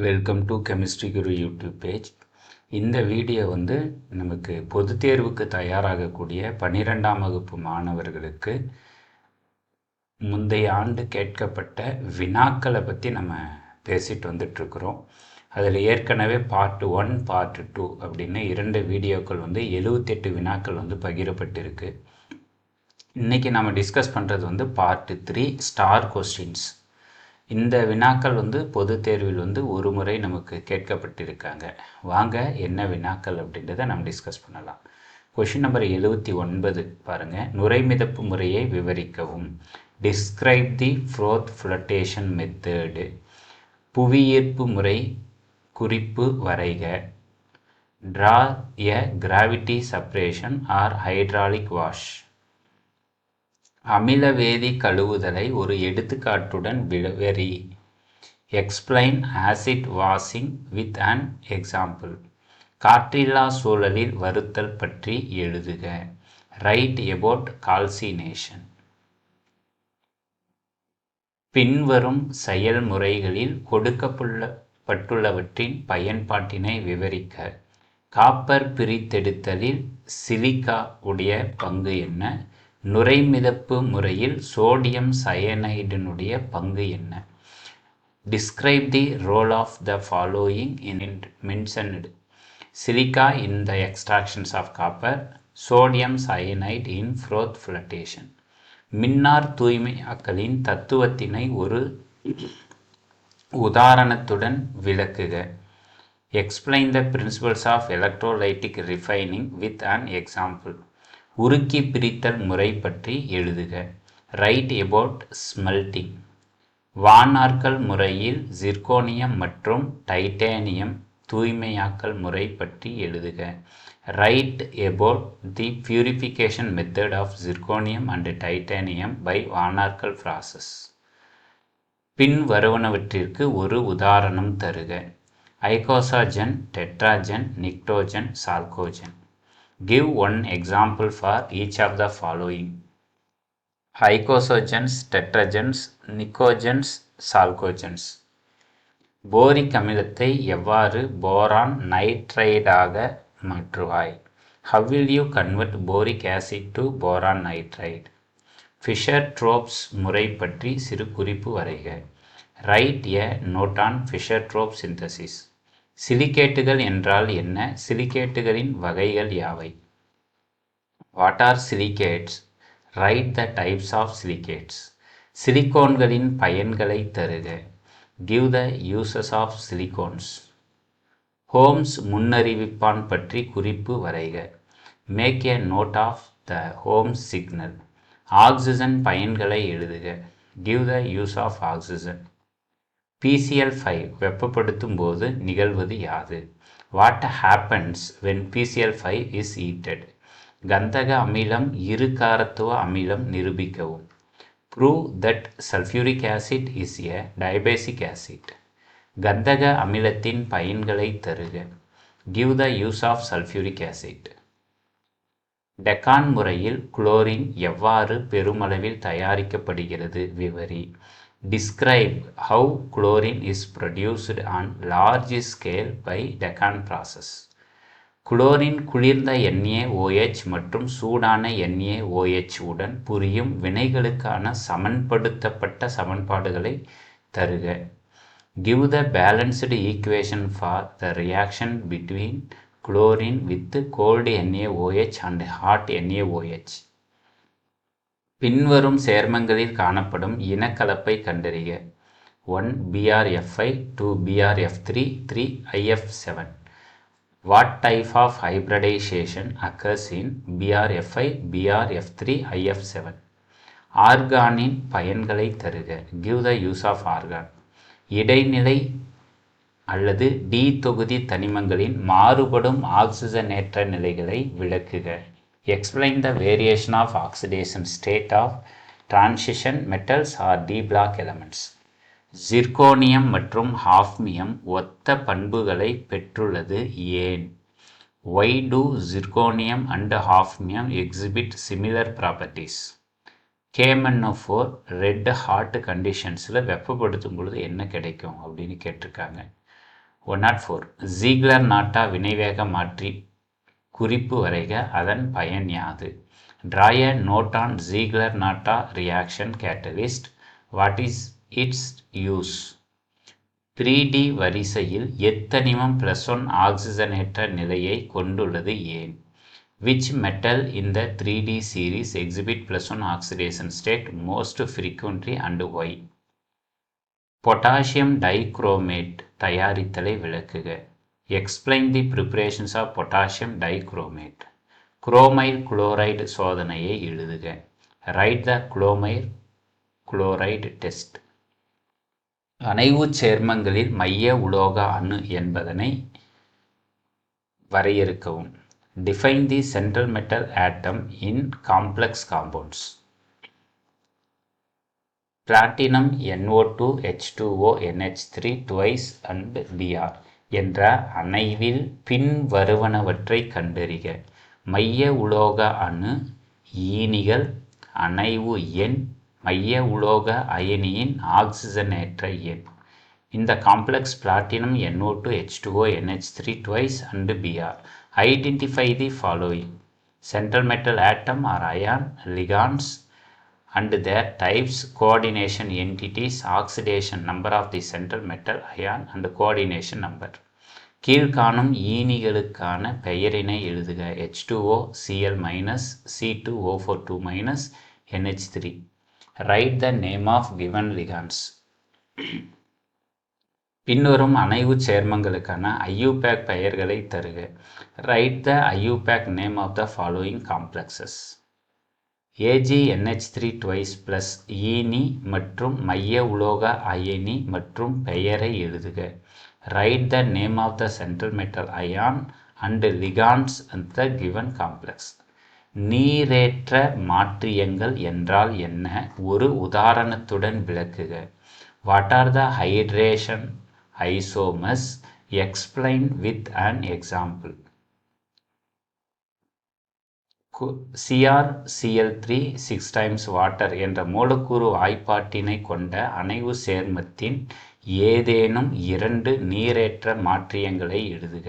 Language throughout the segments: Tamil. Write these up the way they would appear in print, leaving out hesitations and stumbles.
Welcome to chemistry Guru YouTube page. இந்த வீடியோ நமக்கு பொது தேர்வுக்கு தயாராகக்கூடிய 12ஆம் வகுப்பு மாணவர்களுக்கு முந்தைய ஆண்டு கேட்கப்பட்ட வினாக்களை பற்றி நம்ம பேசிட்டு வந்துட்டுருக்குறோம். அதில் ஏற்கனவே பார்ட் 1 பார்ட் 2 அப்படின்னு 2 வீடியோக்கள் 78 வினாக்கள் பகிரப்பட்டிருக்கு. இன்றைக்கி நம்ம டிஸ்கஸ் பண்ணுறது பார்ட் 3 ஸ்டார் கொஸ்டின்ஸ். இந்த வினாக்கள் பொது தேர்வில் ஒரு முறை நமக்கு கேட்கப்பட்டிருக்காங்க. வாங்க என்ன வினாக்கள் அப்படின்றத நம்ம டிஸ்கஸ் பண்ணலாம். கொஷின் நம்பர் 79 பாருங்கள். நுரைமிதப்பு முறையை விவரிக்கவும். Describe the froth flotation method. புவியீர்ப்பு முறை குறிப்பு வரைக. Draw a gravity separation or hydraulic wash. அமிலவேதி கழுவுதலை ஒரு எடுத்துக்காட்டுடன் விவரி. Explain acid washing with an example. காற்றில்லா சூழலில் வறுத்தல் பற்றி எழுதுக. Write about calcination. பின்வரும் செயல்முறைகளில் கொடுக்கப்பட்டுள்ளவற்றின் பயன்பாட்டினை விவரிக்க. காப்பர் பிரித்தெடுத்தலில் சிலிக்கா உடைய பங்கு என்ன? நுரைமிதப்பு முறையில் சோடியம் சயனைடினுடைய பங்கு என்ன? Describe the role of the following in mentioned. Silica in the extractions of copper, sodium cyanide in froth flotation. மின்னார் தூய்மையாக்கலின் தத்துவத்தினை ஒரு உதாரணத்துடன் விளக்குக. Explain the principles of electrolytic refining with an example. உருக்கி பிரித்தல் முறை பற்றி எழுதுக. Write about smelting. வானார்கல் முறையில் ஜிர்கோனியம் மற்றும் டைட்டேனியம் தூய்மையாக்கல் முறை பற்றி எழுதுக. Write about the purification method of zirconium and titanium by Van Arkel process. பின் வருவனவற்றிற்கு ஒரு உதாரணம் தருக. Icosagen, tetragen, pnictogen, chalcogen. Give one example for each of the following. Icosagens, tetragens, pnictogens, chalcogens. Boric அமிலத்தை எவ்வாறு போரான் நைட்ரைடாக மாற்றுவாய்? How will you convert boric acid to boron nitride? Fischer Tropsch முறை பற்றி சிறு குறிப்பு வரைக. Write a note on Fischer-Tropsch synthesis. சிலிகேட்டுகள் என்றால் என்ன? சிலிகேட்டுகளின் வகைகள் யாவை? What are silicates? Write the types of silicates. சிலிகோன்களின் பயன்களை தருக. Give the uses of silicones. Holmes முன்னறிவிப்பான் பற்றி குறிப்பு வரைக. Make a note of the Holmes signal. Oxygen பயன்களை எழுதுக. Give the use of oxygen. PCl5 வெப்பப்படுத்தும் போது நிகழ்வது யாது? What happens when PCl5 is heated? கந்தக அமிலம் இருகாரத்துவ அமிலம் நிரூபிக்கவும். Prove that sulphuric acid is a dibasic acid. கந்தக அமிலத்தின் பயன்களை தருக. Give the use of sulphuric acid. Deacon முறையில் குளோரின் எவ்வாறு பெருமளவில் தயாரிக்கப்படுகிறது விவரி. Describe how chlorine is produced on large scale by Deccan process. Chlorine குளிர்ந்த NaOH மற்றும் சூடான NaOH உடன் புரியும் வினைகளுக்கான சமன்படுத்தப்பட்ட சமன்பாடுகளை தருக. Give the balanced equation for the reaction between chlorine with cold NaOH and hot NaOH. பின்வரும் சேர்மங்களில் காணப்படும் இனக்கலப்பை கண்டறிக. 1 BrF5, 2 BrF3, 3 IF7. What type of hybridization occurs in BrF5, BrF3, IF7? ஆர்கானின் பயன்களை தருக. Give the use of argon. இடைநிலை அல்லது D தொகுதி தனிமங்களின் மாறுபடும் ஆக்சிஜனேற்ற நிலைகளை விளக்குக. Explain the variation of oxidation state of transition metals or D block elements. Zirconium மற்றும் ஹாஃப்னியம் ஒத்த பண்புகளை பெற்றுள்ளது ஏன்? Why do zirconium and hafnium exhibit similar properties? KMnO4 red hot கண்டிஷன்ஸில் வெப்பப்படுத்தும் பொழுது என்ன கிடைக்கும் அப்படின்னு கேட்டிருக்காங்க. 104 ஜீக்லர் நாட்டா வினைவேக மாற்றி குறிப்பு வரைக அதன் பயன் யாது? Draw a note on Ziegler-Natta reaction catalyst. What is its use? 3D வரிசையில் எத்தனிமம் +1 ஆக்சிஜனேற்ற நிலையை கொண்டுள்ளது ஏன்? Which metal in the 3D series exhibit +1 oxidation state most frequently and why? Potassium dichromate தயாரித்தலை விளக்குக. Explain the preparations of potassium dichromate. Chromyl chloride சோதனையை எழுதுக. Write the chromyl chloride test. அணைவுச் சேர்மங்களில் மைய உலோக அணு என்பதனை வரையறுக்கவும். Define the central metal atom in complex compounds. Platinum NO2 H2O NH3 twice and Br என்ற அணைவில் பின் வருவனவற்றை கண்டறிக. மைய உலோக அணு, ஈனிகள், அணைவு எண், மைய உலோக அயனியின் ஆக்சிஜனேற்ற எண். இந்த complex platinum NO2 H2O NH3 twice and Br. Identify the following: central metal atom or ion, ligands and their types, coordination entities, oxidation number of the central metal ion and coordination number. கீழ்காணும் ஈனிகளுக்கான பெயரினை எழுதுக. H2O Cl-, C2O4 NH3. Write the name of given ligands. பின்வரும் அணைவுச் சேர்மங்களுக்கான IUPAC பெயர்களை தருக. Write the IUPAC name of the following complexes. AgNH3 twice plus ஈனி மற்றும் மைய உலோக அயனி மற்றும் பெயரை எழுதுக. Write the name of the central metal ion and ligands and the given complex. நீரேற்ற மாற்றியங்கள் என்றால் என்ன? ஒரு உதாரணத்துடன் விளக்குக. What are the hydration isomers? Explain with an example. CrCl3 6 times water என்ற மூலக்கூறு வாய்ப்பாட்டினை கொண்ட அணைவு சேர்மத்தின் ஏதேனும் 2 நீரேற்ற மாற்றியங்களை எழுதுக.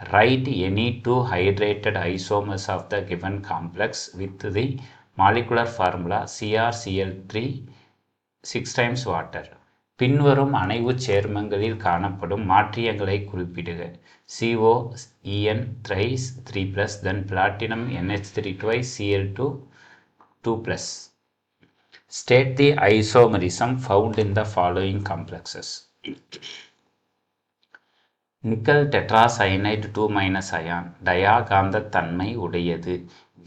Write any 2 hydrated isomers of the given complex with the molecular formula CrCl3 6 times water. பின்வரும் அணைவுச் சேர்மங்களில் காணப்படும் மாற்றியங்களை குறிப்பிடுக. CO En thrice 3+, then platinum NH3 twice, Cl2 2+. State the isomerism found in the following complexes. Nickel tetracyanide 2- ion டயாகாந்த தன்மை உடையது.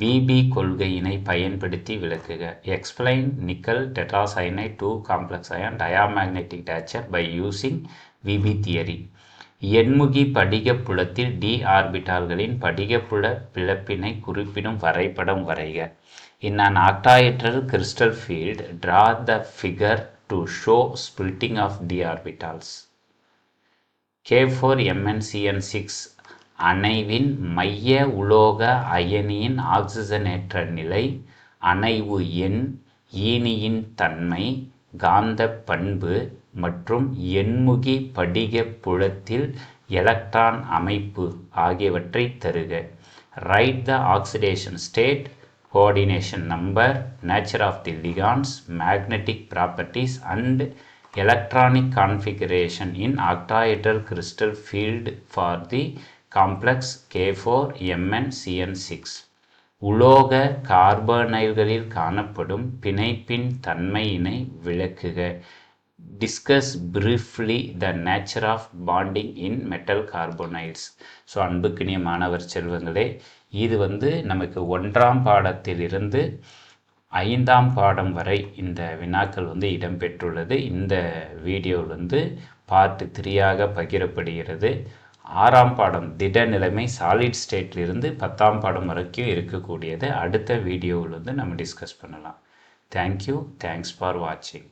VB கொள்கையினை பயன்படுத்தி விளக்குக. Explain nickel tetracyanide 2 complex ion diamagnetic nature by using VB theory. எண்முகி படிகப் புலத்தில் d ஆர்பிட்டால்களின் படிகப்புல பிளப்பினை குறிப்பிடும் வரைபடம் வரைக. In an octahedral crystal field, draw the figure to show splitting of d orbitals. K4MnCN6 அணைவின் மைய உலோக அயனியின் ஆக்சிஜனேற்ற நிலை, அணைவு எண், ஈனியின் தன்மை, காந்த பண்பு மற்றும் எண்முகி படிகப் புலத்தில் எலக்ட்ரான் அமைப்பு ஆகியவற்றை தருக. Write the oxidation state, coordination number, nature of the ligands, magnetic properties and electronic configuration in octahedral crystal field for the complex K4MnCN6. உலோக கார்பனைல்களில் காணப்படும் பிணைப்பின் தன்மையினை விளக்குக. Discuss briefly the nature of bonding in metal carbonyls. So அன்புக்கினிய மாணவர் செல்வங்களே, இது நமக்கு 1ஆம் பாடத்திலிருந்து 5ஆம் பாடம் வரை இந்த வினாக்கள் இடம்பெற்றுள்ளது. இந்த வீடியோவில் பார்ட் 3ஆக பகிரப்படுகிறது. 6ஆம் பாடம் திட நிலைமை சாலிட் ஸ்டேட்லிருந்து 10ஆம் பாடம் வரைக்கும் இருக்கக்கூடியது அடுத்த வீடியோவில் நம்ம டிஸ்கஸ் பண்ணலாம். தேங்க்யூ. தேங்க்ஸ் ஃபார் வாட்சிங்.